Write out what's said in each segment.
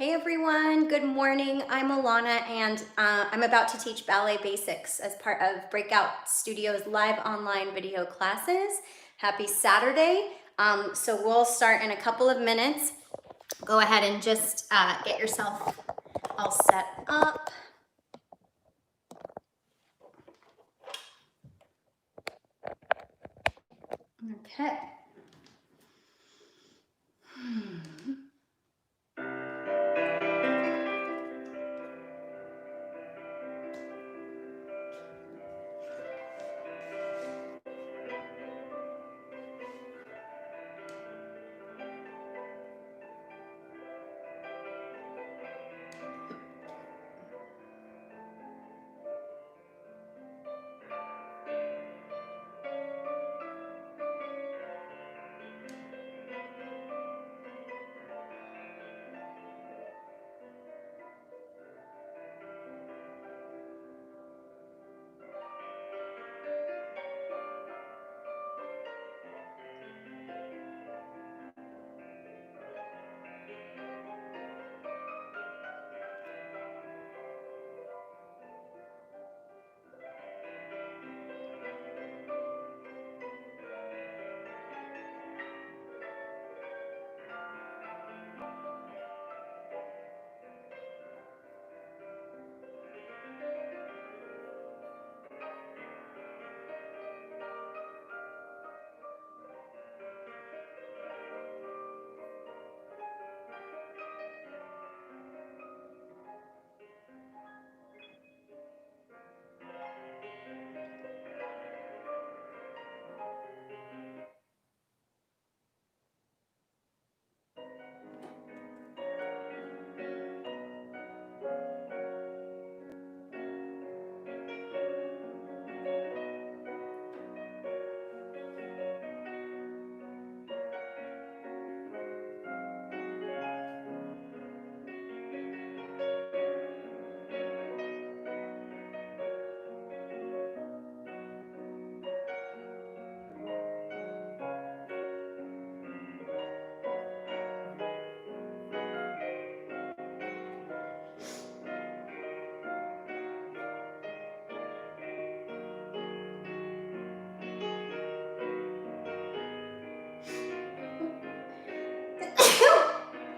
Hey everyone, good morning. I'm Ilana and I'm about to teach ballet basics as part of BreakOut Studios live online video classes. Happy Saturday. So we'll start in a couple of minutes. Go ahead and just get yourself all set up. Okay.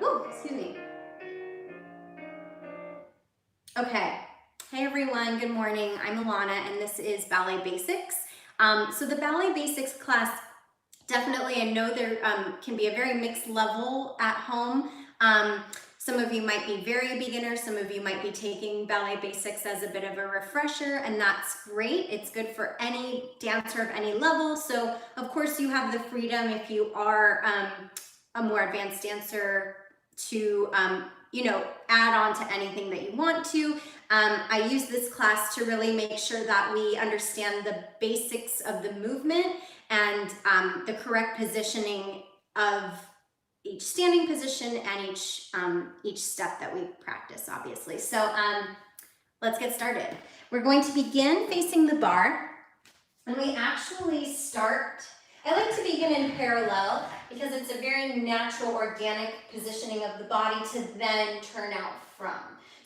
Ooh, excuse me. Okay. Hey everyone, good morning. I'm Ilana and this is Ballet Basics. So the Ballet Basics class, definitely, I know there can be a very mixed level at home. Some of you might be very beginners, some of you might be taking Ballet Basics as a bit of a refresher, and that's great. It's good for any dancer of any level. So of course you have the freedom, if you are a more advanced dancer, to add on to anything that you want to. I use this class to really make sure that we understand the basics of the movement and the correct positioning of each standing position and each step that we practice, obviously. So let's get started. We're going to begin facing the bar, and we actually start, I like to begin in parallel because it's a very natural, organic positioning of the body to then turn out from.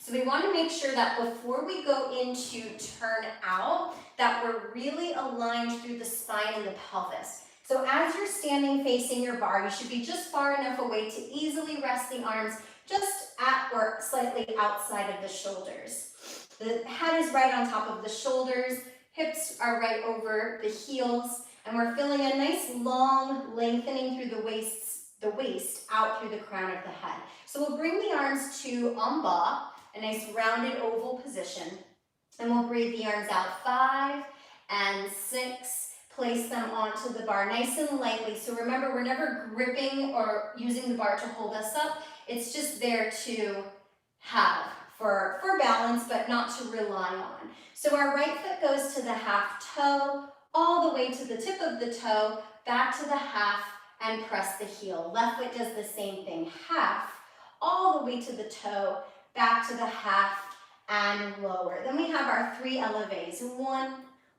So we want to make sure that before we go into turn out, that we're really aligned through the spine and the pelvis. So as you're standing facing your bar, you should be just far enough away to easily rest the arms just at or slightly outside of the shoulders. The head is right on top of the shoulders, hips are right over the heels, and we're feeling a nice long lengthening through the waist out through the crown of the head. So we'll bring the arms to en bas, a nice rounded oval position, and we'll breathe the arms out 5 and 6. Place them onto the bar nice and lightly. So remember, we're never gripping or using the bar to hold us up. It's just there to have for balance, but not to rely on. So our right foot goes to the half toe, all the way to the tip of the toe, back to the half, and press the heel. Left foot does the same thing, half, all the way to the toe, back to the half, and lower. Then we have our 3 eleves. 1,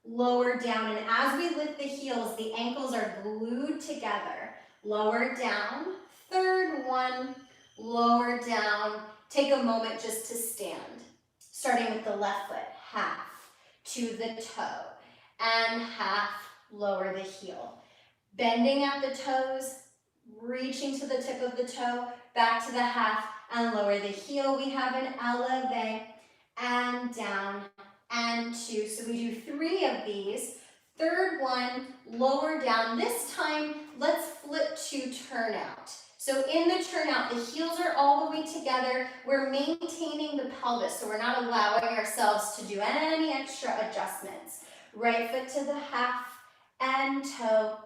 lower down, and as we lift the heels, the ankles are glued together. Lower down, third one, lower down, take a moment just to stand. Starting with the left foot, half to the toe, and half, lower the heel. Bending at the toes, reaching to the tip of the toe, back to the half, and lower the heel. We have an elevate, and down, and 2. So we do 3 of these. Third one, lower down. This time, let's flip to turnout. So in the turnout, the heels are all the way together. We're maintaining the pelvis, so we're not allowing ourselves to do any extra adjustments. Right foot to the half and toe,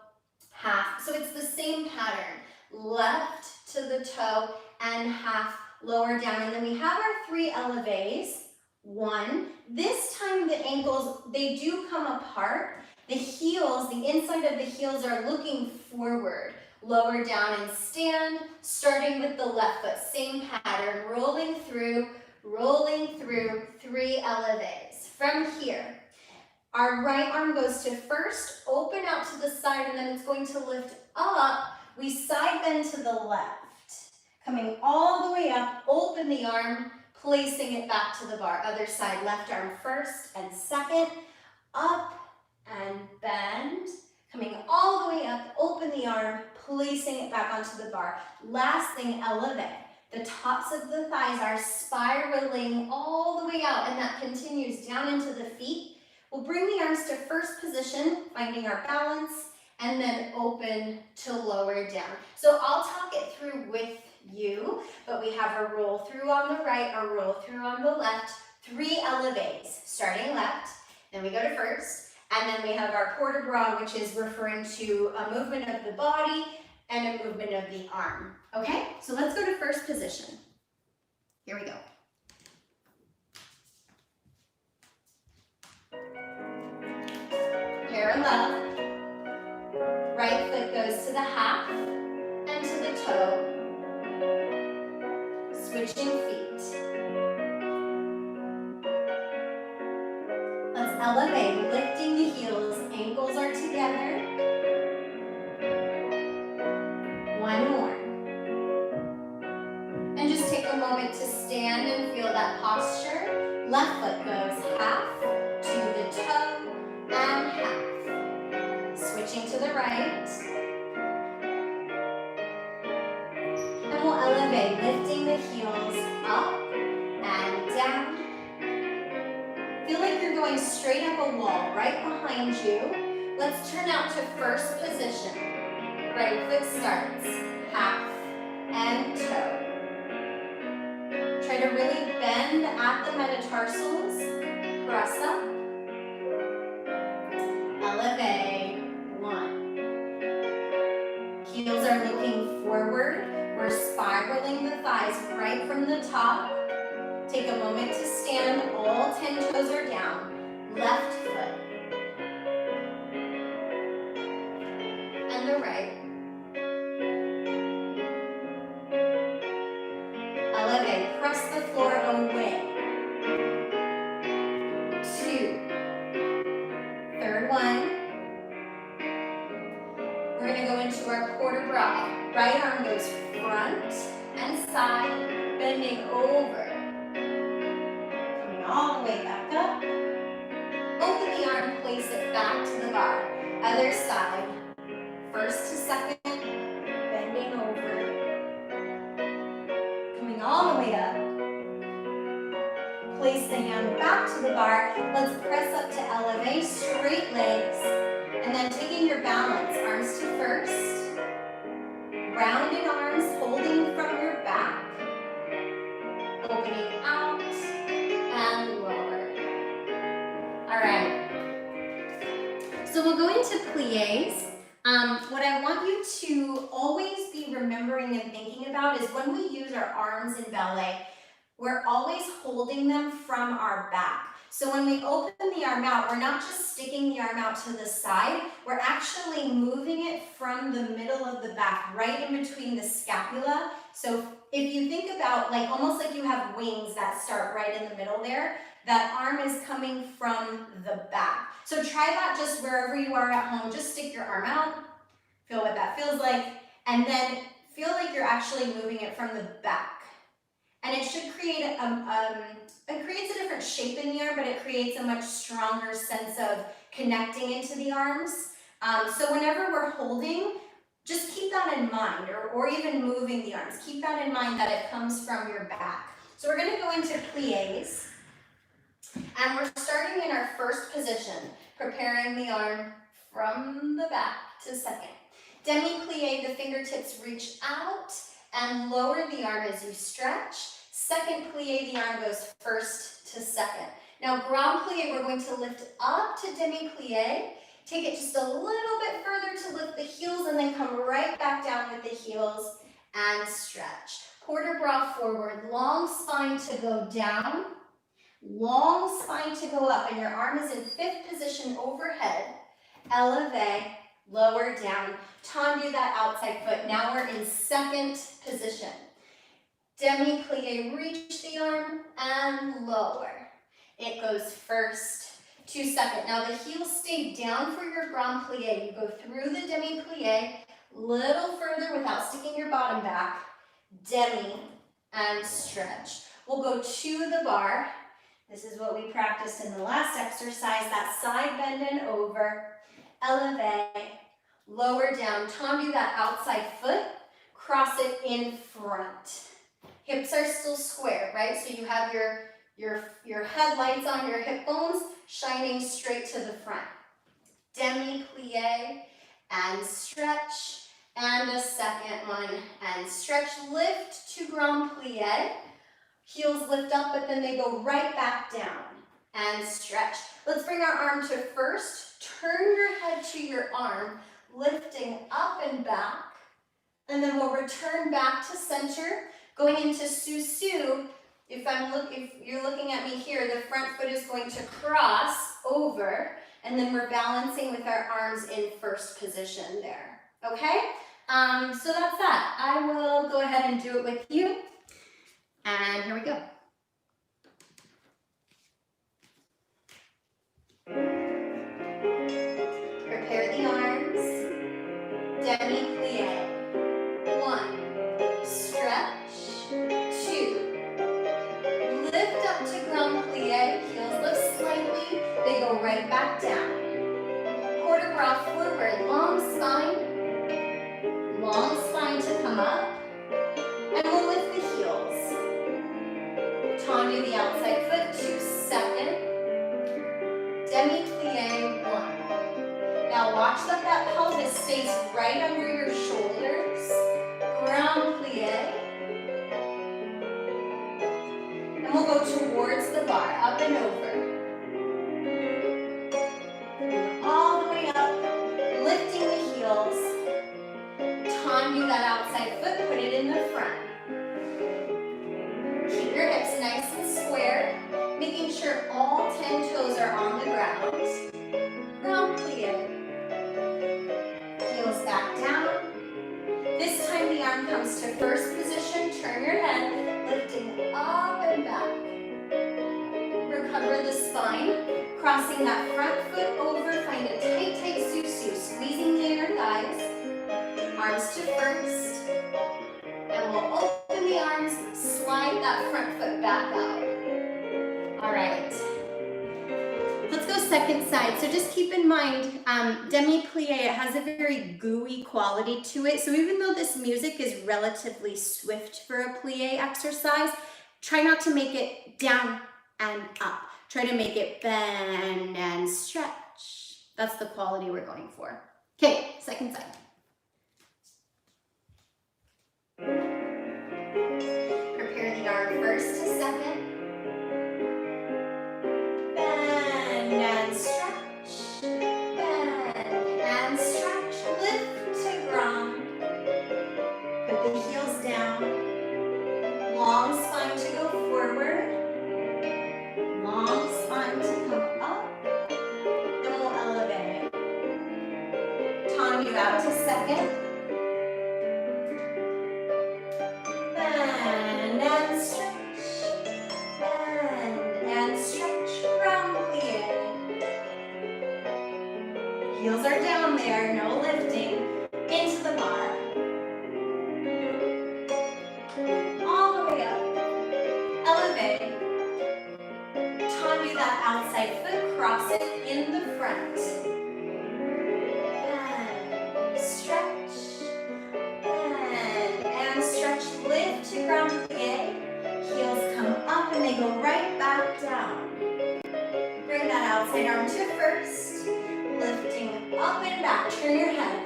half. So it's the same pattern. Left to the toe and half, lower down. And then we have our 3 elevates. 1. This time the ankles, they do come apart. The heels, the inside of the heels are looking forward. Lower down and stand, starting with the left foot. Same pattern, rolling through, 3 elevates. From here, our right arm goes to first, open out to the side, and then it's going to lift up. We side bend to the left. Coming all the way up, open the arm, placing it back to the bar. Other side, left arm first and second, up and bend. Coming all the way up, open the arm, placing it back onto the bar. Last thing, elevate. The tops of the thighs are spiraling all the way out, and that continues down into the feet. We'll bring the arms to first position, finding our balance, and then open to lower down. So I'll talk it through with you, but we have a roll through on the right, a roll through on the left, 3 elevates, starting left, then we go to first, and then we have our port de bras, which is referring to a movement of the body and a movement of the arm. Okay, so let's go to first position. Here we go. Parallel. Right foot goes to the half and to the toe. Switching feet. Let's elevate, lifting the heels, ankles are together. 1 more. And just take a moment to stand and feel that posture. Left foot goes half to the toe and half. Switching to the right. And we'll elevate, lifting the heels up and down. Feel like you're going straight up a wall right behind you. Let's turn out to first position. Right foot starts, half and toe. Try to really bend at the metatarsals. Press up. Elevate. 1. Heels are looking forward. We're spiraling the thighs right from the top. Take a moment to stand. All 10 toes are down. Left foot. And the right. Elevate. Press the floor away. 2. Third one. We're going to go into our port de bras. Right arm goes front and side, bending over. Coming all the way back up. Open the arm, place it back to the bar. Other side. First to second, bending over. Coming all the way up. Place the hand back to the bar. Let's press up to elevate, straight legs. And then taking your balance, arms to first. Rounded arms, holding from your back. Opening out and lower. All right. So we'll go into pliés. What I want you to always be remembering and thinking about is when we use our arms in ballet, we're always holding them from our back. So when we open the arm out, we're not just sticking the arm out to the side, we're actually moving it from the middle of the back, right in between the scapula. So if you think about almost like you have wings that start right in the middle there, that arm is coming from the back. So try that just wherever you are at home. Just stick your arm out, feel what that feels like, and then feel like you're actually moving it from the back. And it should create it creates a different shape in the arm, but it creates a much stronger sense of connecting into the arms. So whenever we're holding, just keep that in mind, or even moving the arms. Keep that in mind that it comes from your back. So we're going to go into pliés, and we're starting in our first position, preparing the arm from the back to second. Demi-plié, the fingertips reach out and lower the arm as you stretch. Second plié, the arm goes first to second. Now grand plié, we're going to lift up to demi-plié, take it just a little bit further to lift the heels, and then come right back down with the heels and stretch. Port de bras forward, long spine to go down, long spine to go up, and your arm is in fifth position overhead. Elevate, lower down, tendu that outside foot. Now we're in second position. Demi-plié, reach the arm and lower. It goes first to second. Now the heels stay down for your grand plié. You go through the demi-plié, little further without sticking your bottom back. Demi and stretch. We'll go to the bar. This is what we practiced in the last exercise, that side bend and over. Elevate, lower down, tendu that outside foot, cross it in front. Hips are still square, right? So you have your headlights on your hip bones shining straight to the front. Demi-plié and stretch, and a second one, and stretch, lift to grand plié. Heels lift up, but then they go right back down, and stretch. Let's bring our arm to first, turn your head to your arm, lifting up and back, and then we'll return back to center, going into su-su. If you're looking at me here, the front foot is going to cross over, and then we're balancing with our arms in first position there, okay? So that's that. I will go ahead and do it with you, and here we go. Prepare the arms, demi-plié. 1, stretch, 2, lift up to grand plié, heels lift slightly, they go right back down. Port de bras forward, long spine to come up, and we'll lift the heels. Tendu the outside foot to second, demi-plié 1. Now watch that pelvis stays right under your shoulders, grand plié. And we'll go towards the bar, up and over. All the way up, lifting the heels. Tendu that outside foot, put it in the front. Keep your hips nice and square, making sure all 10 toes are on the ground. Grand plié. Heels back down. This time the arm comes to first position, turn your head, lifting up and back. Recover the spine, crossing that front foot over, find a tight, tight su-su, squeezing the inner thighs. Arms to first, and we'll open the arms, slide that front foot back out. All right. Let's go second side. So just keep in mind, demi-plié, it has a very gooey quality to it. So even though this music is relatively swift for a plié exercise, try not to make it down and up. Try to make it bend and stretch. That's the quality we're going for. Okay, second side. Prepare the arm first to second. Bend and stretch. Bend and stretch. Lift to grand. Put the heels down. Long spine to go forward. Long spine to come up. Then we'll elevate. Tendu out to second. Heels are down there, no lifting. Into the bar. All the way up. be that outside foot, cross it in the front. And stretch, and stretch, lift to ground plie. Heels come up and they go right back down. Bring that outside arm to first, lifting up and back, turn your head.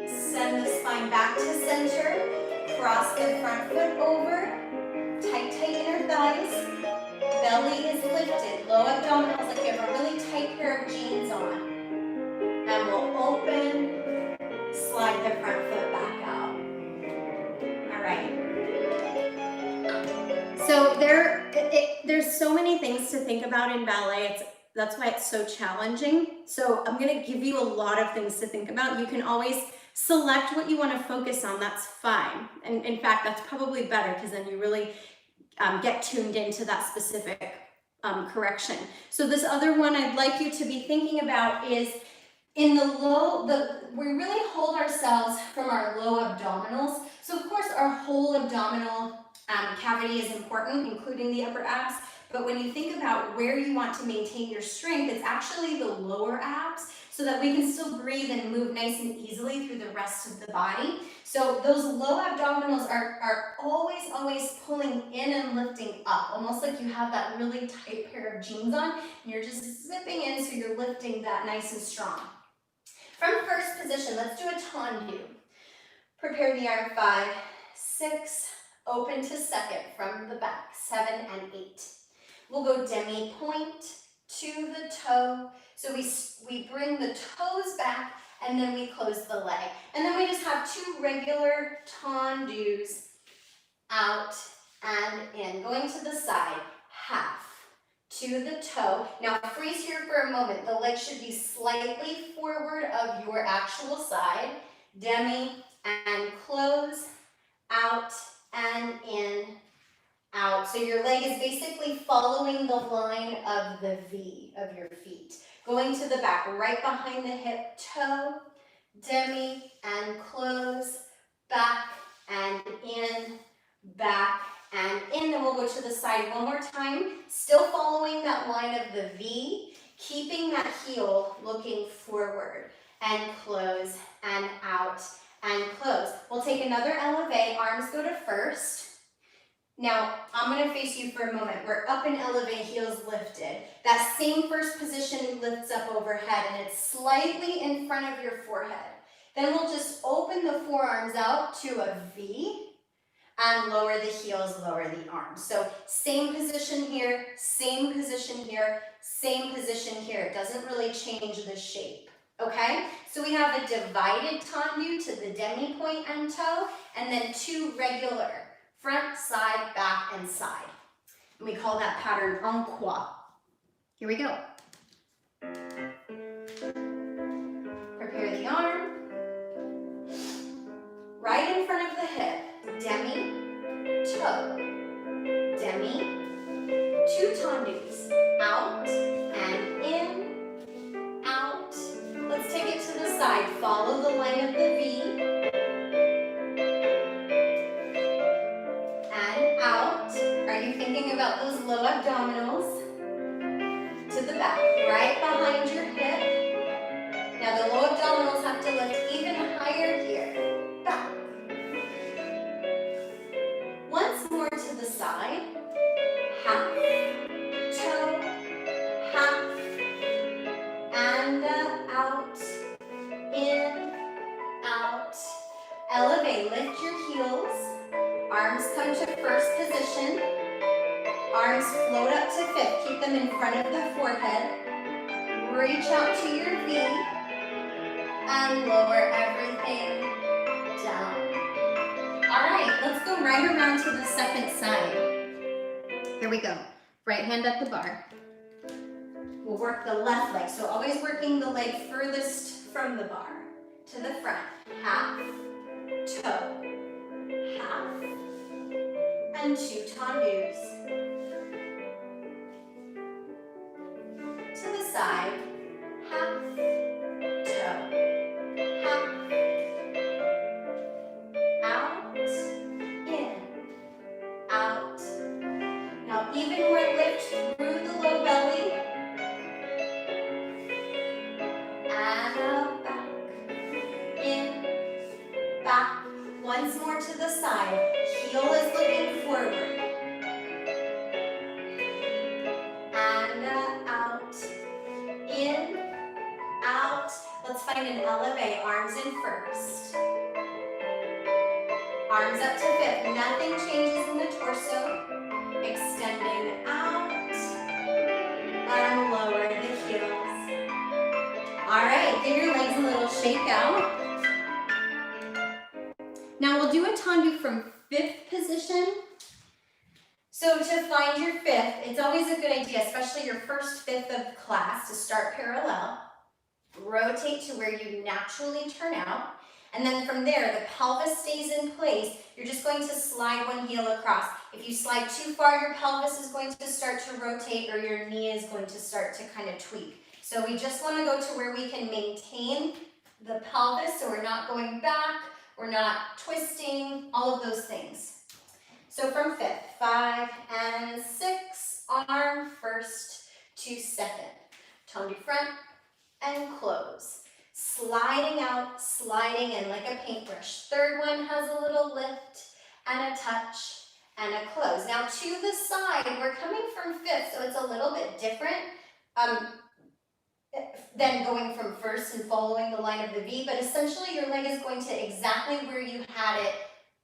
Send the spine back to center, cross the front foot over, tight inner thighs, belly is lifted, low abdominals like you have a really tight pair of jeans on. And we'll open, slide the front foot back out. All right. So there's so many things to think about in ballet. That's why it's so challenging. So I'm gonna give you a lot of things to think about. You can always select what you want to focus on, that's fine. And in fact, that's probably better because then you really get tuned into that specific correction. So this other one I'd like you to be thinking about is in the low, we really hold ourselves from our low abdominals. So of course our whole abdominal cavity is important, including the upper abs. But when you think about where you want to maintain your strength, it's actually the lower abs, so that we can still breathe and move nice and easily through the rest of the body. So those low abdominals are always pulling in and lifting up, almost like you have that really tight pair of jeans on, and you're just zipping in, so you're lifting that nice and strong. From first position, let's do a tendu. Prepare the arm, 5, 6, open to second from the back, 7 and 8. We'll go demi-point to the toe. So we bring the toes back and then we close the leg. And then we just have 2 regular tendus, out and in. Going to the side, half to the toe. Now freeze here for a moment. The leg should be slightly forward of your actual side. Demi and close, out and in, out. So your leg is basically following the line of the V of your feet. Going to the back, right behind the hip, toe, demi and close, back and in, back and in. Then we'll go to the side one more time, still following that line of the V, keeping that heel looking forward, and close and out and close. We'll take another elevate, arms go to first. Now, I'm going to face you for a moment. We're up and elevate, heels lifted. That same first position lifts up overhead, and it's slightly in front of your forehead. Then we'll just open the forearms out to a V and lower the heels, lower the arms. So same position here, same position here, same position here. It doesn't really change the shape. Okay, so we have a divided tendu to the demi-point and toe, and then 2 regular. Front, side, back, and side. And we call that pattern en croix. Here we go. Prepare the arm. Right in front of the hip. Demi, toe. Demi, 2 tendus. Out and in, out. Let's take it to the side. Follow the line of the V. Thinking about those low abdominals to the back, right behind your hip. Now the low abdominals have to lift even higher here. Back. Once more to the side. Half, toe, half, and out, in, out. Elevate, lift your heels. Arms come to first position. Arms float up to 5th. Keep them in front of the forehead. Reach out to your V and lower everything down. All right, let's go right around to the second side. Here we go. Right hand at the bar. We'll work the left leg. So always working the leg furthest from the bar to the front. Half, toe, half, and 2 tendus. To the side, half, toe, half, out, in, out. Now even more lift elevate, arms in first. Arms up to fifth, nothing changes in the torso. Extending out and lower the heels. All right, give your legs a little shake out. Now we'll do a tendu from fifth position. So to find your fifth, it's always a good idea, especially your first fifth of class, to start parallel. Rotate to where you naturally turn out. And then from there, the pelvis stays in place. You're just going to slide one heel across. If you slide too far, your pelvis is going to start to rotate, or your knee is going to start to kind of tweak. So we just want to go to where we can maintain the pelvis, so we're not going back, we're not twisting, all of those things. So from fifth, 5 and 6, arm first to second. Tendu front and close. Sliding out, sliding in like a paintbrush. Third one has a little lift and a touch and a close. Now to the side, we're coming from fifth, so it's a little bit different than going from first and following the line of the V, but essentially your leg is going to exactly where you had it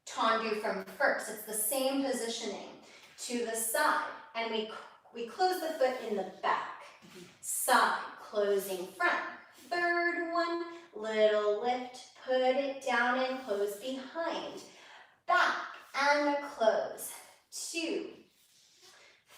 tendu from first. It's the same positioning. To the side, and we close the foot in the back. Side, closing front. Third one, little lift, put it down and close behind. Back and close. 2.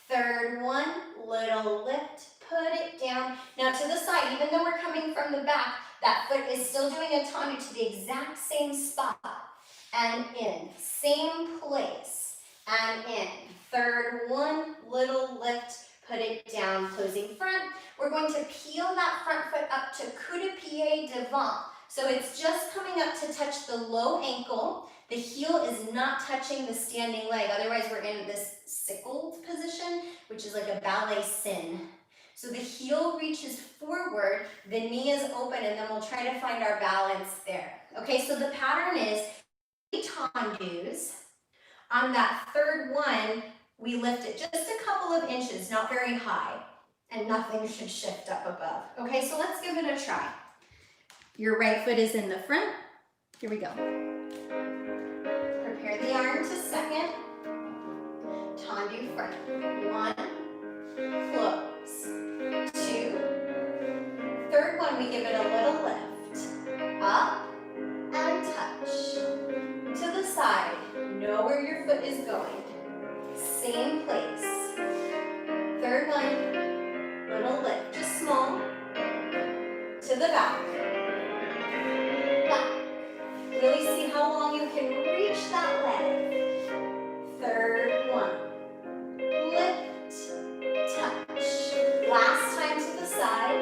Third one, little lift, put it down. Now to the side, even though we're coming from the back, that foot is still doing a tendu to the exact same spot. And in, same place, and in. Third one, little lift, put it down, closing front. We're going to peel that front foot up to coup de pied devant. So it's just coming up to touch the low ankle. The heel is not touching the standing leg. Otherwise, we're in this sickled position, which is like a ballet sin. So the heel reaches forward, the knee is open, and then we'll try to find our balance there. Okay, so the pattern is tendus. On that third one, we lift it just a couple of inches, not very high, and nothing should shift up above. Okay, so let's give it a try. Your right foot is in the front. Here we go. Prepare the arm to second. Tendu front. 1, close. 2. Third one, we give it a little lift. Up and touch. To the side. Know where your foot is going. Same place. Third one, little lift, just small. To the back. Back. Really see how long you can reach that leg. Third one. Lift, touch. Last time to the side.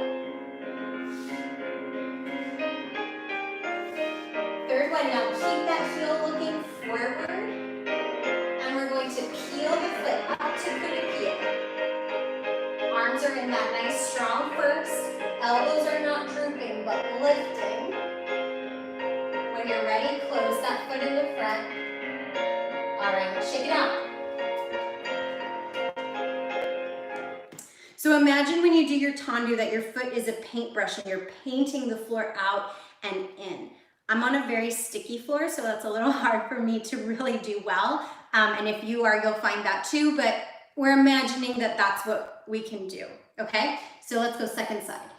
Third one, now keep that heel looking forward. And we're going to peel the foot up to coup de pied. Arms are in that nice strong first. Elbows are not drooping, but lifting. When you're ready, close that foot in the front. All right, let's shake it out. So imagine when you do your tendu that your foot is a paintbrush and you're painting the floor out and in. I'm on a very sticky floor, so that's a little hard for me to really do well. And if you are, you'll find that too, but we're imagining that that's what we can do, okay? So let's go second side.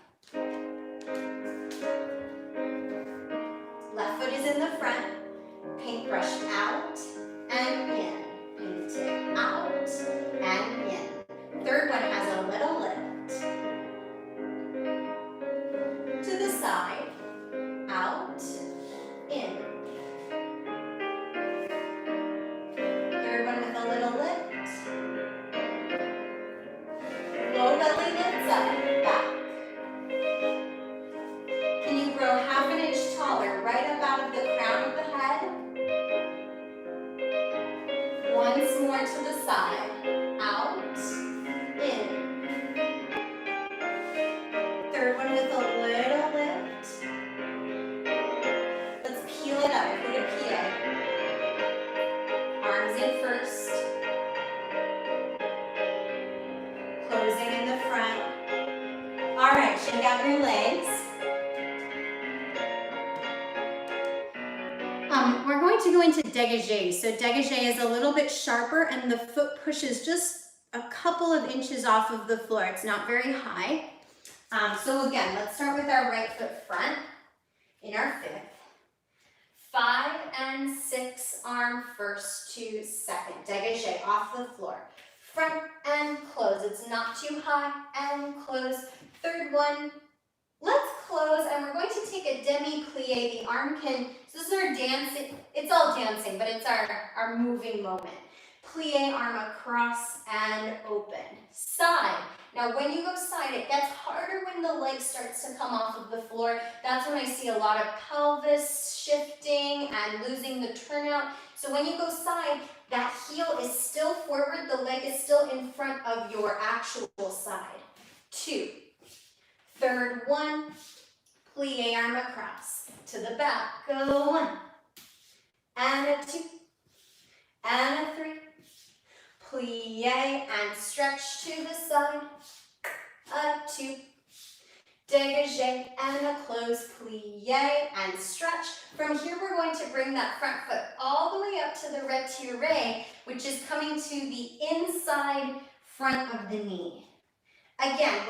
Left foot is in the front, paintbrush out and in, paint it out and in. Third one has a little lift. To the side, out, in. Third one with a little lift. Low belly lifts up, back. Can you grow half an inch taller right up out of the crown of the head? go into dégagé. So dégagé is a little bit sharper and the foot pushes just a couple of inches off of the floor. It's not very high. So again, let's start with our right foot front in our fifth. 5 and 6 arm first to second. Dégagé off the floor. Front and close. It's not too high and close. Third one. Let's close and we're going to take a demi-plie. The arm can, so this is our dancing, it's all dancing, but it's our moving moment. Plie, arm across and open. Side. Now when you go side, it gets harder when the leg starts to come off of the floor. That's when I see a lot of pelvis shifting and losing the turnout. So when you go side, that heel is still forward, the leg is still in front of your actual side. 2. Third one, plie arm across to the back. Go 1, and a 2, and a 3. Plie and stretch to the side. A 2. Dégagé and a close. Plie and stretch. From here, we're going to bring that front foot all the way up to the retiré, which is coming to the inside front of the knee. Again,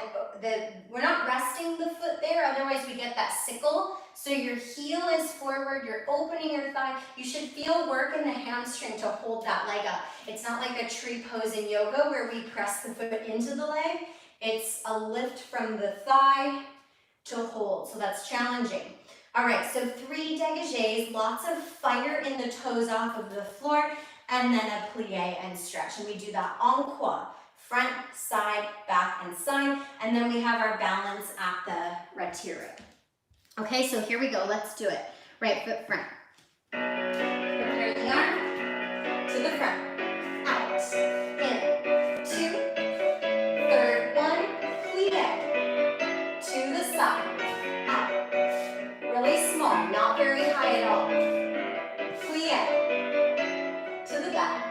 we're not resting the foot there, otherwise we get that sickle. So your heel is forward, you're opening your thigh. You should feel work in the hamstring to hold that leg up. It's not like a tree pose in yoga where we press the foot into the leg. It's a lift from the thigh to hold, so that's challenging. All right, so 3 dégagés, lots of fire in the toes off of the floor, and then a plie and stretch. And we do that en croix. Front, side, back, and side. And then we have our balance at the retiré. Okay, so here we go. Let's do it. Right foot front. Prepare the arm to the front. Out. In. 2. Third one. Plie. To the side. Out. Really small. Not very high at all. Plie. To the back.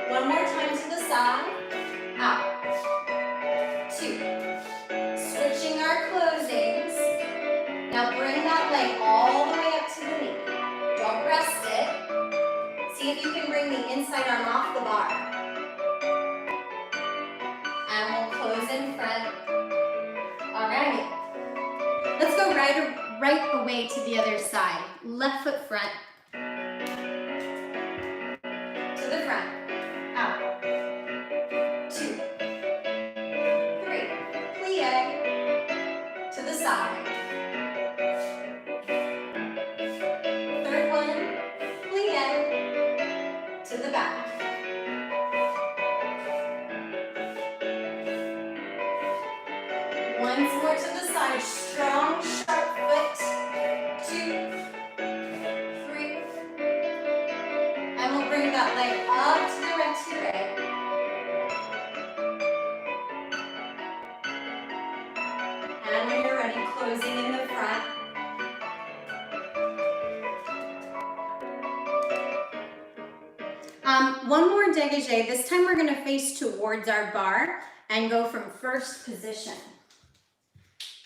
One more time to the side, out, 2, switching our closings. Now bring that leg all the way up to the knee. Don't rest it. See if you can bring the inside arm off the bar. And we'll close in front. All right. Let's go right away to the other side. Left foot front. To the front. Out. 2, 3, plie to the side. Third one, plie to the back. Once more to the side, strong, sharp foot. 2, 3, and we'll bring that leg up to the retiré. And when you're ready, closing in the front. One more dégagé. This time we're going to face towards our bar and go from first position.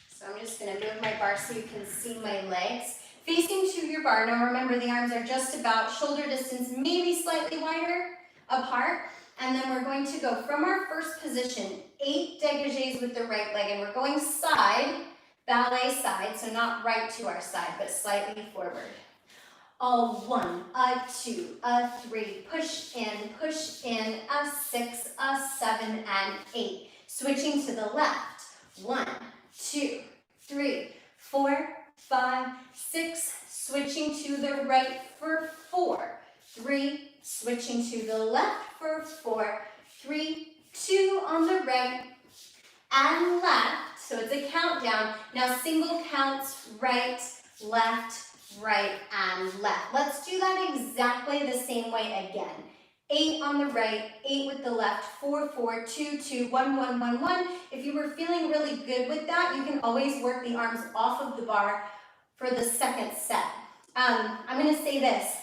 So I'm just going to move my bar so you can see my legs. Facing to your bar. Now remember, the arms are just about shoulder distance, maybe slightly wider apart. And then we're going to go from our first position, 8 dégagés with the right leg. And we're going side, ballet side, so not right to our side, but slightly forward. A 1, a 2, a 3, push in, a 6, a 7, and 8. Switching to the left. 1, 2, 3, 4, 5, 6, switching to the right for 4, 3, switching to the left for 4, 3, 2 on the right, and left, so it's a countdown. Now single counts, right, and left. Let's do that exactly the same way again. 8 on the right, 8 with the left, 4, 4, 2, 2, 1, 1, 1, 1. If you were feeling really good with that, you can always work the arms off of the bar for the second set. I'm going to say this.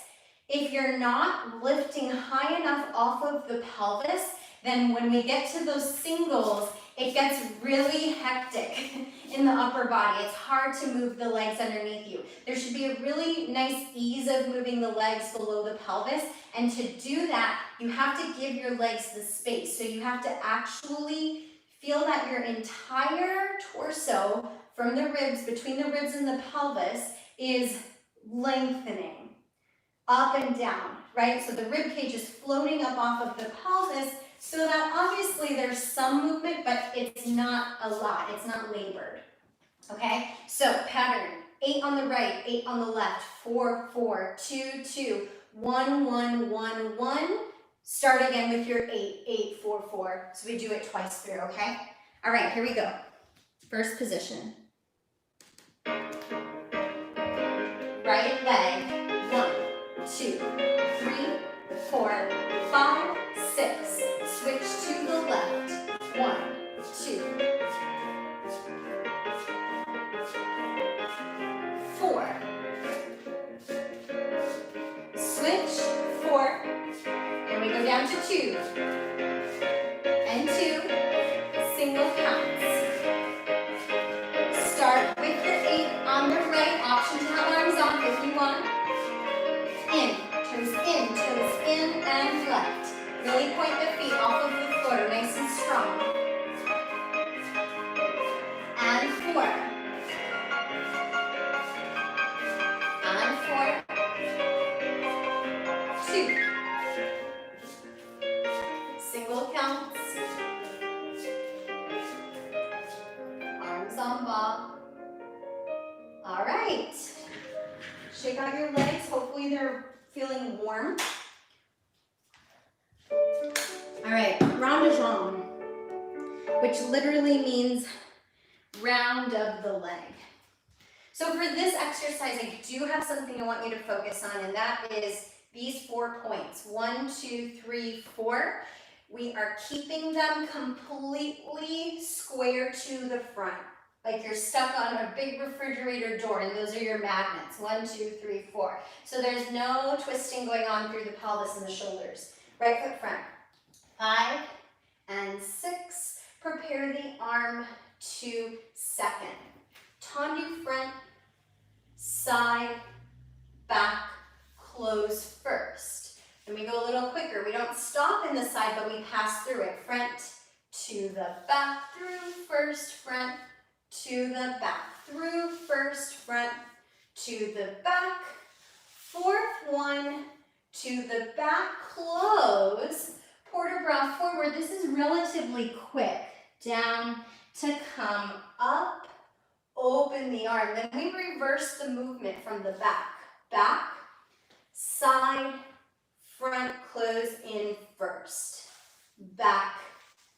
If you're not lifting high enough off of the pelvis, then when we get to those singles, it gets really hectic in the upper body. It's hard to move the legs underneath you. There should be a really nice ease of moving the legs below the pelvis. And to do that, you have to give your legs the space. So you have to actually feel that your entire torso from the ribs, between the ribs and the pelvis, is lengthening up and down, right? So the rib cage is floating up off of the pelvis, so that obviously there's some movement, but it's not a lot. It's not labored, okay? So pattern, 8 on the right, 8 on the left, 4, 4, 2, 2, 1, 1, 1, 1. Start again with your 8, 8, 4, 4. So we do it twice through, okay? All right, here we go. First position. Right leg, 1, 2, 3, 4, 5, 6. Switch to the left, 1, 2, 4. Switch, 4, and we go down to 2, and 2, single counts. Start with your 8 on the right, option to have arms off if you want. In, toes in, and left. Really point the feet off of the floor, nice and strong. And 4. And 4. 2. Single counts. Arms on ball. All right. Shake out your legs. Hopefully they're feeling warm. All right, round de jambe, which literally means round of the leg. So for this exercise, I do have something I want you to focus on, and that is these 4 points. 1, 2, 3, 4. We are keeping them completely square to the front, like you're stuck on a big refrigerator door, and those are your magnets. 1, 2, 3, 4. So there's no twisting going on through the pelvis and the shoulders. Right foot front. 5 and 6. Prepare the arm to second. Tendu front, side, back, close first. Then we go a little quicker. We don't stop in the side, but we pass through it. Front to the back, through first, front to the back, through first, front to the back. Fourth one to the back, close. Port de bras forward. This is relatively quick. Down to come up, open the arm. Then we reverse the movement from the back. Back, side, front, close in first. Back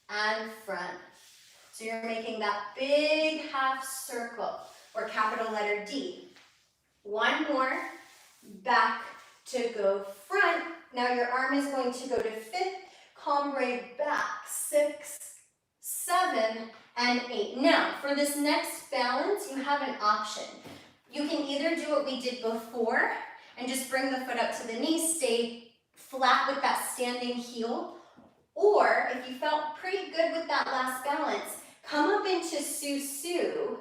and front. So you're making that big half circle, or capital letter D. One more. Back to go front. Now your arm is going to go to fifth, cambray back, 6, 7, and 8. Now, for this next balance, you have an option. You can either do what we did before and just bring the foot up to the knee, stay flat with that standing heel, or if you felt pretty good with that last balance, come up into Su-Su,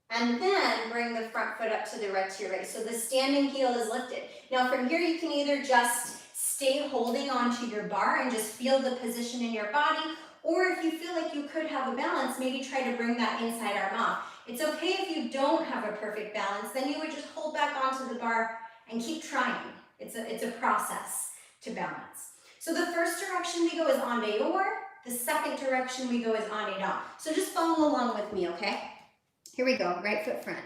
and then bring the front foot up to the right to your right. So the standing heel is lifted. Now from here, you can either just stay holding onto your bar and just feel the position in your body, or if you feel like you could have a balance, maybe try to bring that inside arm off. It's okay if you don't have a perfect balance, then you would just hold back onto the bar and keep trying. It's a process to balance. So the first direction we go is en dehors. The second direction we go is en dedans. So just follow along with me, okay? Here we go, right foot front.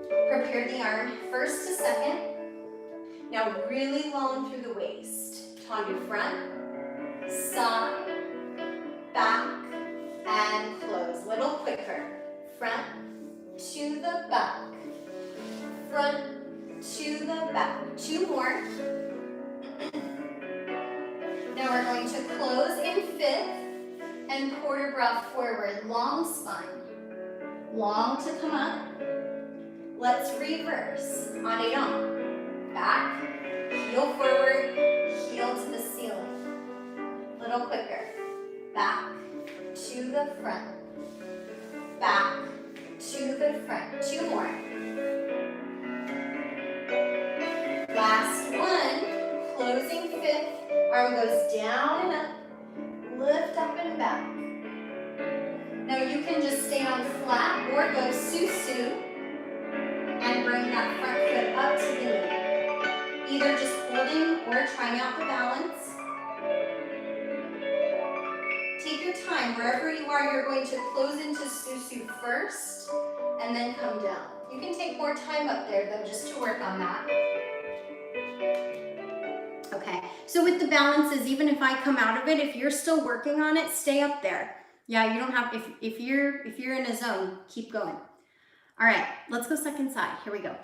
Prepare the arm first to second. Now really long through the waist. Tendu front, side, back, and close. Little quicker. Front to the back. Front to the back. 2 more. Now we're going to close in fifth and port de bras forward. Long spine. Long to come up. Let's reverse. En dedans. Back, heel forward, heel to the ceiling. Little quicker. Back to the front. back to the front. 2 more. Last one, closing 5th, arm goes down and up, lift up and back. Now you can just stay on flat or go su-su and bring that front foot up to the knee. Either just holding or trying out the balance. Take your time, wherever you are, you're going to close into su-su first and then come down. You can take more time up there though, just to work on that. Okay, so with the balances, even if I come out of it, if you're still working on it, stay up there. Yeah, you don't have, if you're in a zone, keep going. All right, let's go second side. Here we go.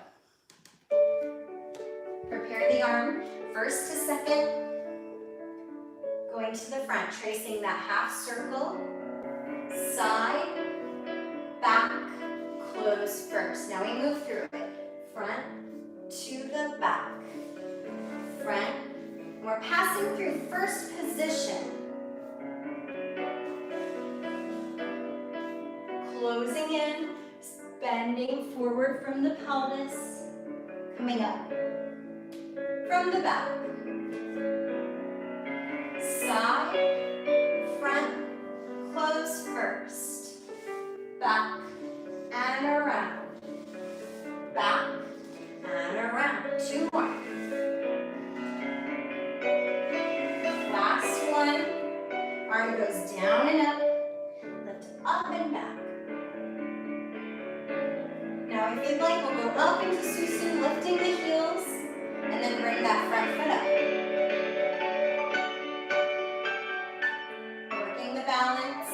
Prepare the arm, first to second, going to the front, tracing that half circle, side, back, close first. Now we move through it. Front to the back, front. We're passing through first position. Closing in, bending forward from the pelvis, coming up from the back. Side, front, close first. Back and around. Back and around. 2 more. Last one. Arm goes down and up. Lift up and back. Now if you'd like, we'll go up into su-su, lifting the heels, and then bring that front foot up. Working the balance.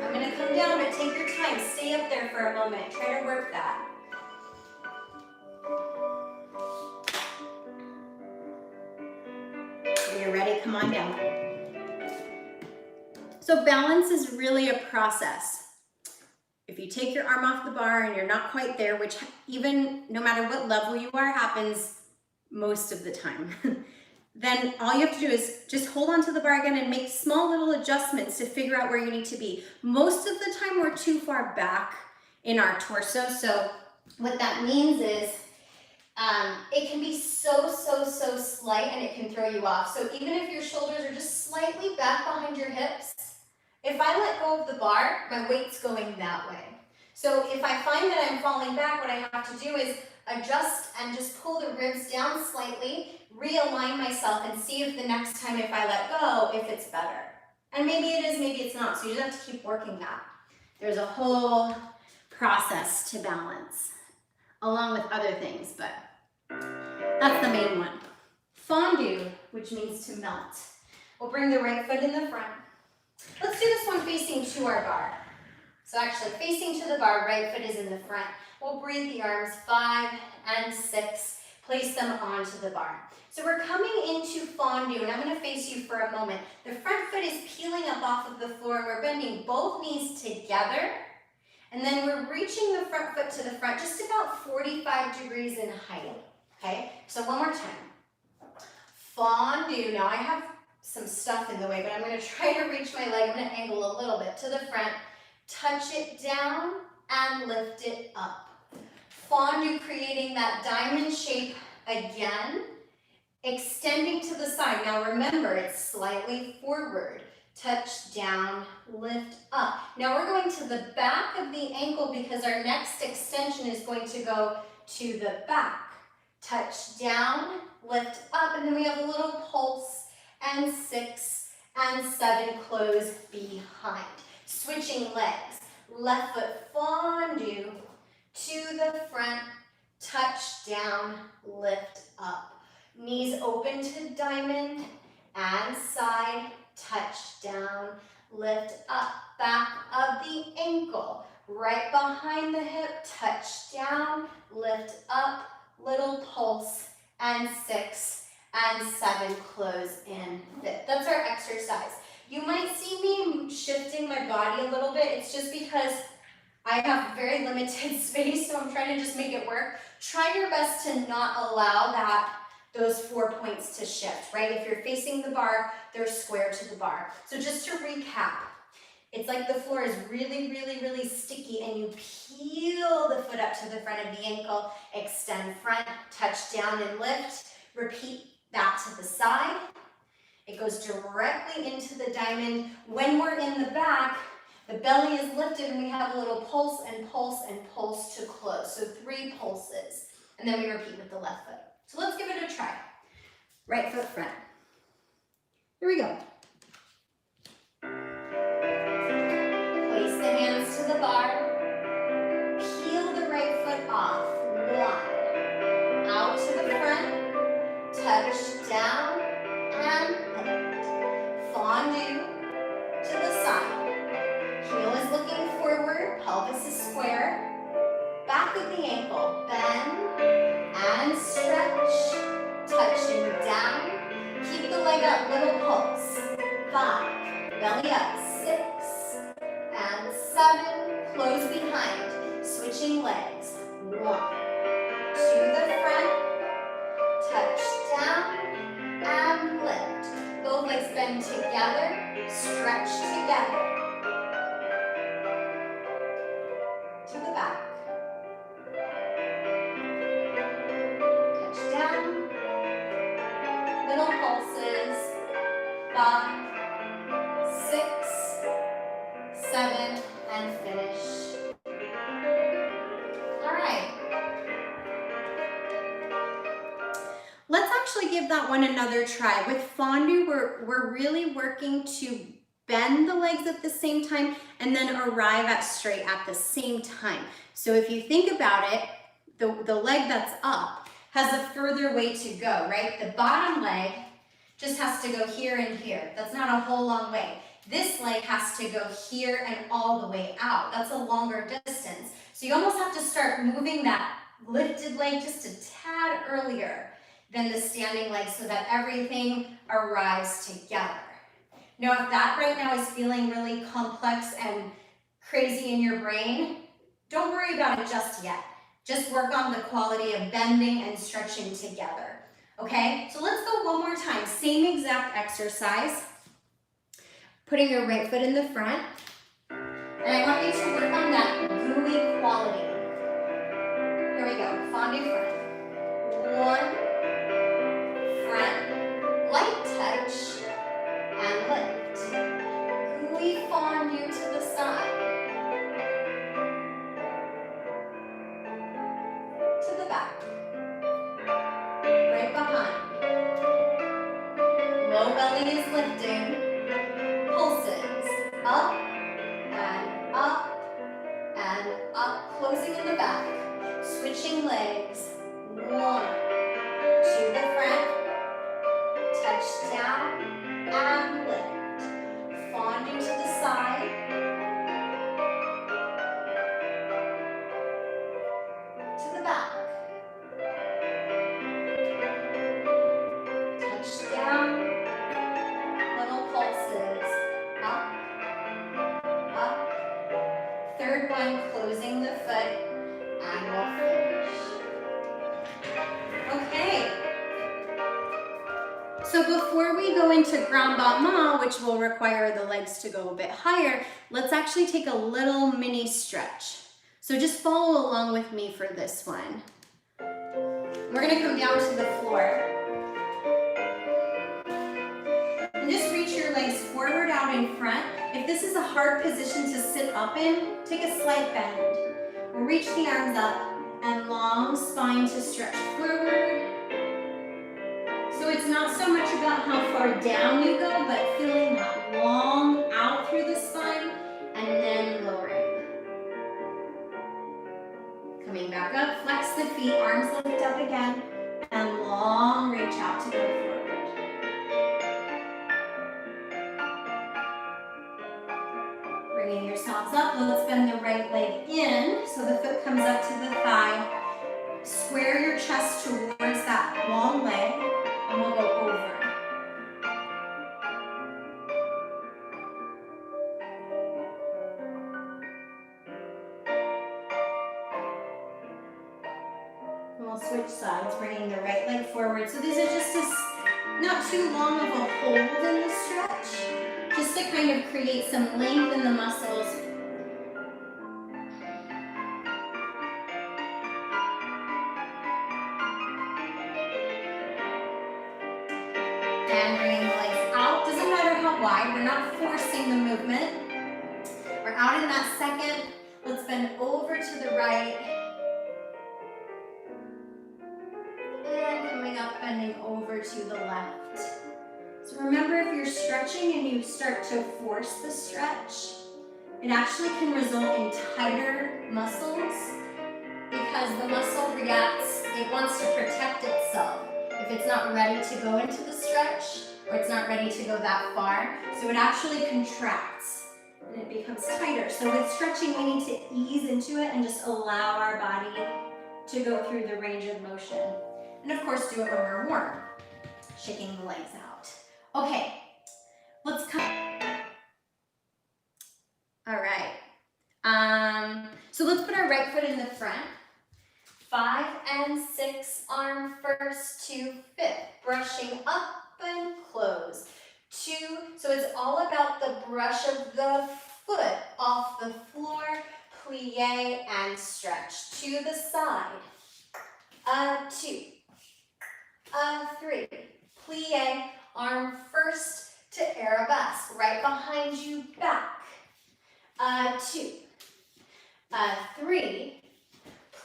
I'm going to come down, but take your time. Stay up there for a moment. Try to work that. When you're ready, come on down. So balance is really a process. If you take your arm off the bar and you're not quite there, which even no matter what level you are, happens most of the time, then all you have to do is just hold on to the bar again and make small little adjustments to figure out where you need to be. Most of the time we're too far back in our torso, so what that means is it can be so slight and it can throw you off. So even if your shoulders are just slightly back behind your hips, if I let go of the bar, my weight's going that way. So if I find that I'm falling back, what I have to do is adjust and just pull the ribs down slightly, realign myself, and see if the next time if I let go, if it's better. And maybe it is, maybe it's not. So you just have to keep working that. There's a whole process to balance, along with other things, but that's the main one. Fondue, which means to melt. We'll bring the right foot in the front. Let's do this one facing to our bar. So actually facing to the bar, right foot is in the front. We'll breathe the arms 5 and 6, place them onto the bar. So we're coming into fondue, and I'm going to face you for a moment. The front foot is peeling up off of the floor, and we're bending both knees together. And then we're reaching the front foot to the front, just about 45 degrees in height. Okay, so one more time. Fondue. Now I have some stuff in the way, but I'm going to try to reach my leg. I'm going to angle a little bit to the front, touch it down, and lift it up. Fondue, creating that diamond shape again, extending to the side. Now remember, it's slightly forward. Touch down, lift up. Now we're going to the back of the ankle because our next extension is going to go to the back. Touch down, lift up, and then we have a little pulse, and 6 and 7, close behind. Switching legs, left foot fondue to the front, touch down, lift up. Knees open to diamond and side, touch down, lift up. Back of the ankle, right behind the hip, touch down, lift up, little pulse, and 6 and 7, close in 5th. That's our exercise. You might see me shifting my body a little bit. It's just because I have very limited space, so I'm trying to just make it work. Try your best to not allow those 4 points to shift, right? If you're facing the bar, they're square to the bar. So just to recap, It's like the floor is really, really, really sticky, and you peel the foot up to the front of the ankle, extend front, touch down and lift, repeat that to the side. It goes directly into the diamond. When we're in the back, the belly is lifted and we have a little pulse and pulse and pulse to close. So 3 pulses. And then we repeat with the left foot. So let's give it a try. Right foot front. Here we go. Place the hands to the bar. Peel the right foot off. 1. Out to the front. Touch down and lift. Fondue to the side. Heel is looking forward. Pelvis is square. Back of the ankle. Bend and stretch. Touching down. Keep the leg up. Little pulse. 5. Belly up. 6. And 7, close behind, switching legs. 1, to the front, touch down, and lift. Both legs bend together, stretch together. To the back. Touch down, little pulses. 5, 6, 7, and finish. All right. Let's actually give that one another try. With fondue, we're really working to bend the legs at the same time and then arrive at straight at the same time. So if you think about it, the leg that's up has a further way to go, right? The bottom leg just has to go here and here. That's not a whole long way. This leg has to go here and all the way out. That's a longer distance. So you almost have to start moving that lifted leg just a tad earlier than the standing leg so that everything arrives together. Now, if that right now is feeling really complex and crazy in your brain, don't worry about it just yet. Just work on the quality of bending and stretching together. Okay, so let's go one more time. Same exact exercise. Putting your right foot in the front. And I want you to work on that gooey quality. Here we go. Fondue front. 1, front, light touch, and lift. Gooey fondue to the side. To the back. Right behind. Low belly is lifting. Pulses. Up and up and up. Closing in the back. Switching legs. 1. To the front. Touch down and lift. Fondue to the side. To the back. Touch down. Little pulses. Up, up. Third one, closing the foot, and we'll finish. Okay. So before we go into grand battement, which will require the legs to go a bit higher, let's actually take a little mini stretch. So just follow along with me for this one. We're gonna come down to the floor. And just reach your legs forward out in front. If this is a hard position to sit up in, take a slight bend. We'll reach the arms up and long spine to stretch forward. So it's not so much about how far down you go, but feeling that long out through the spine and then lowering. Coming back up, flex the feet, arms lift up again, and long reach out to go forward. Bringing yourselves up, let's bend the right leg in so the foot comes up to the thigh. Square your chest towards that long leg, and we'll go over. And we'll switch sides, bringing the right leg forward. So these are just not too long of a hold in the stretch. just to kind of create some length in the muscles. And bringing the legs out. Doesn't matter how wide, we're not forcing the movement. We're out in that second. Let's bend over to the right. And coming up, bending over to the left. So remember, if you're stretching and you start to force the stretch, it actually can result in tighter muscles because the muscle reacts, it wants to protect itself if it's not ready to go into the stretch or it's not ready to go that far. So it actually contracts and it becomes tighter. So with stretching, we need to ease into it and just allow our body to go through the range of motion. And of course, do it when we're warm, shaking the legs out. Okay, let's come. All right. So let's put our right foot in the front. 5 and 6, arm first to 5th, brushing up and close. 2, so it's all about the brush of the foot off the floor, plie and stretch to the side. 2, 3, plie, arm first to arabesque, right behind you, back. 2, 3,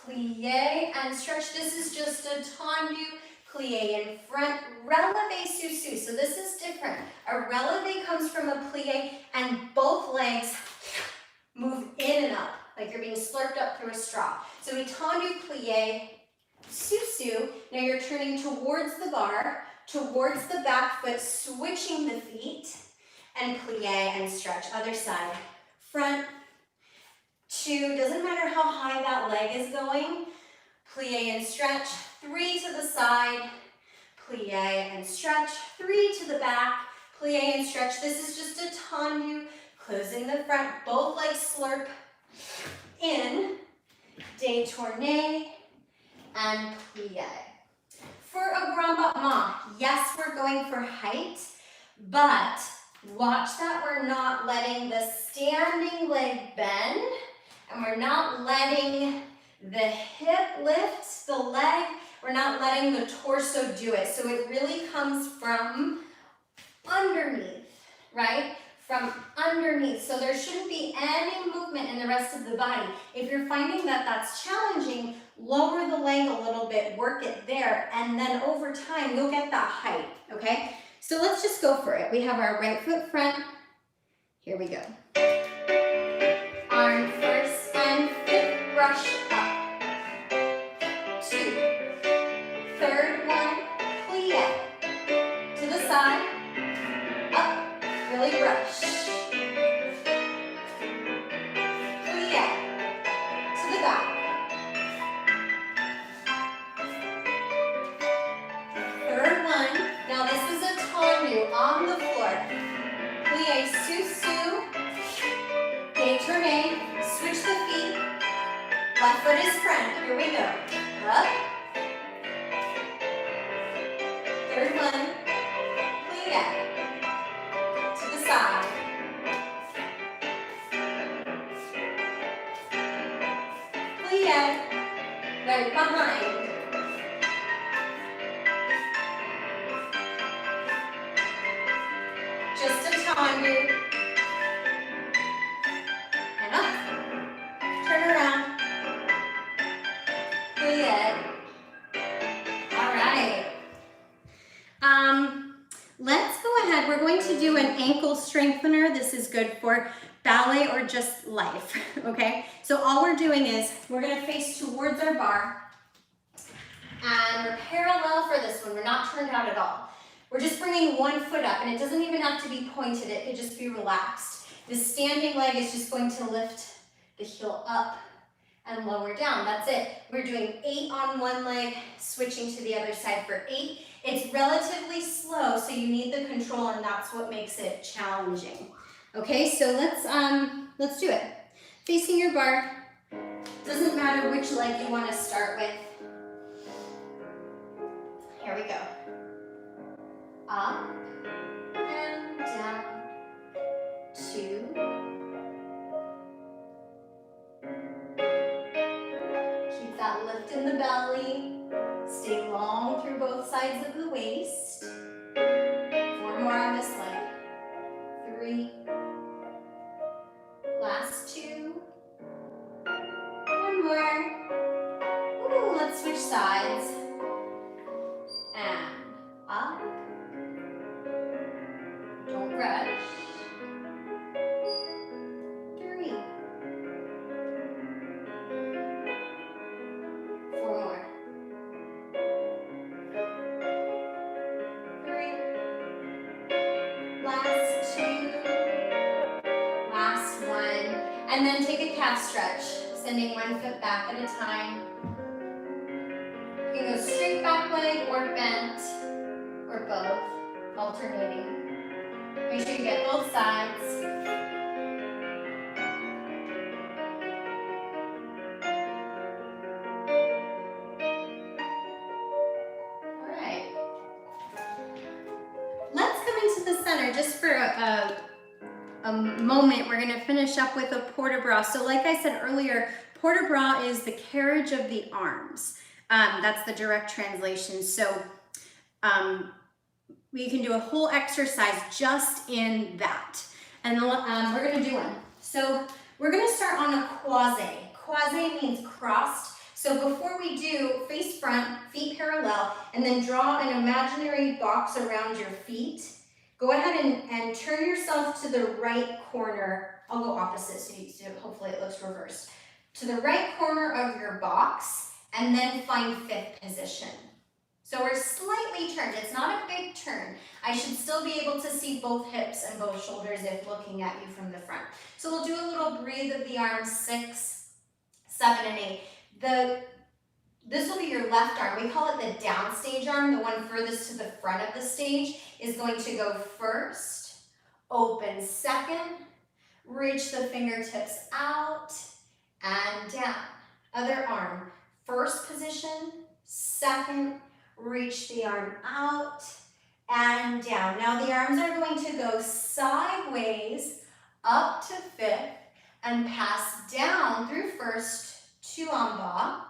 plie and stretch. This is just a tendu, plie in front, releve sous. So this is different. A releve comes from a plie and both legs move in and up, like you're being slurped up through a straw. So we tendu, plie, sous. Now you're turning towards the bar, towards the back foot, switching the feet, and plie and stretch. Other side. Front, 2, doesn't matter how high that leg is going, plie and stretch. 3 to the side, plie and stretch. 3 to the back, plie and stretch. This is just a tendu, closing the front, both legs slurp in, détourné, and plie. For a grand battement, yes, we're going for height, but watch that we're not letting the standing leg bend, and we're not letting the hip lift the leg, we're not letting the torso do it. So it really comes from underneath, right? From underneath. So there shouldn't be any movement in the rest of the body. If you're finding that that's challenging, lower the leg a little bit, work it there, and then over time, you'll get that height, okay? So let's just go for it. We have our right foot front. Here we go. Arm first and 5th, brush up. 2, 3rd one, plie. To the side, up, really brush. Plie, to the back. 3rd one, now this is a tendu on the floor. Plie, sous, détourné, switch the feet. Left foot is front, here we go. Up. 3rd one, plie. To the side. Plie, right behind. Just a tendu. And up. Turn around. Plie. All right. Let's go ahead. We're going to do an ankle strengthener. This is good for ballet or just life, okay? So all we're doing is we're going to face towards our bar, and we're parallel for this one. We're not turned out at all. We're just bringing one foot up, and it doesn't even have to be pointed. It could just be relaxed. The standing leg is just going to lift the heel up and lower down. That's it. We're doing 8 on one leg, switching to the other side for 8. It's relatively slow, so you need the control, and that's what makes it challenging. Okay, so let's do it. Facing your bar. Doesn't matter which leg you want to start with. Here we go. Up and down, both sides of the waist. 4 more on this leg. 3. Last 2. 1 more. Ooh, let's switch sides. And up. Don't rush. 3. 4 more. 3. Last 2. Last 1. And then take a calf stretch, sending 1 foot back at a time. You can go straight back leg or bent, or both, alternating. Make sure you get both sides. All right. Let's come into the center just for a moment. We're going to finish up with a port-de-bras. So like I said earlier, port-de-bras is the carriage of the arms. That's the direct translation. So we can do a whole exercise just in that. And we're going to do one. So we're going to start on a quasi. Quasi means crossed. So before we do, face front, feet parallel, and then draw an imaginary box around your feet. Go ahead and turn yourself to the right corner. I'll go opposite, so hopefully it looks reversed. To the right corner of your box, and then find 5th position. So we're slightly turned. It's not a big turn. I should still be able to see both hips and both shoulders if looking at you from the front. So we'll do a little breathe of the arms, 6, 7, and 8. This will be your left arm. We call it the downstage arm. The one furthest to the front of the stage is going to go first, open second, reach the fingertips out and down. Other arm, first position, second, reach the arm out and down. Now the arms are going to go sideways up to 5th and pass down through first to en bas.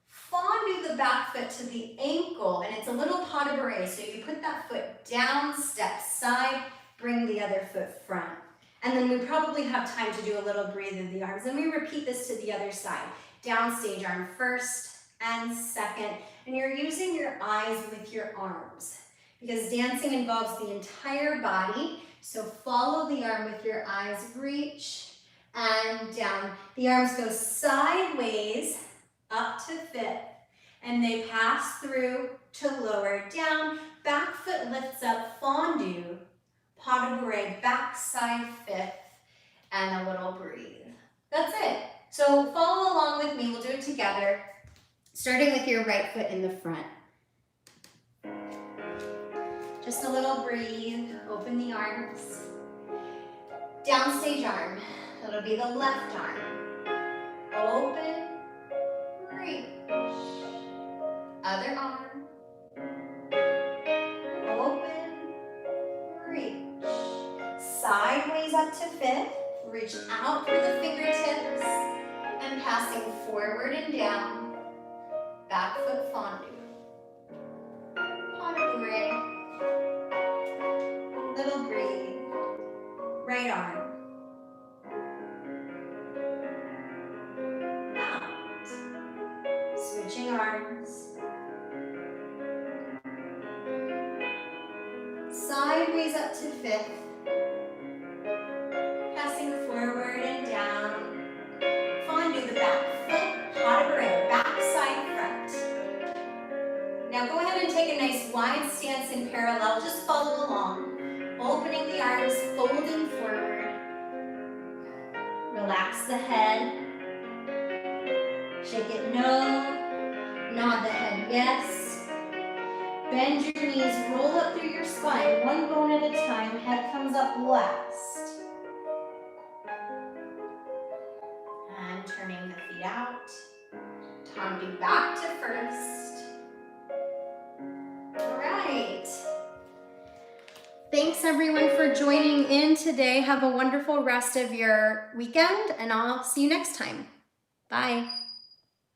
Fondue the back foot to the ankle, and it's a little pas de bourrée. So you put that foot down, step side, bring the other foot front. And then we probably have time to do a little breathe of the arms. And we repeat this to the other side. Downstage arm first and second. And you're using your eyes with your arms because dancing involves the entire body. So follow the arm with your eyes, reach and down. The arms go sideways up to 5th, and they pass through to lower down. Back foot lifts up, fondue, pas de bourrée, back side 5th, and a little breathe. That's it. So follow along with me. We'll do it together, starting with your right foot in the front. Just a little breathe. Open the arms. Downstage arm. It'll be the left arm. Open. Reach. Other arm. Open. Reach. Sideways up to 5th. Reach out through the fingertips and passing forward and down. Back foot fondue. Pas de bourrée. Little breathe. Right arm. Switching arms. Sideways up to 5th. Passing forward and down. Fondue the back foot, pas de bourrée, back side front. Now go ahead and take a nice wide stance in parallel. Just follow along. Opening the arms, folding forward. Relax the head. Shake it no. Nod the head yes. Bend your knees, roll up through your spine, one bone at a time. Head comes up last. And turning the feet out. Tendu back to first. All right. Thanks everyone for joining in today. Have a wonderful rest of your weekend, and I'll see you next time. Bye.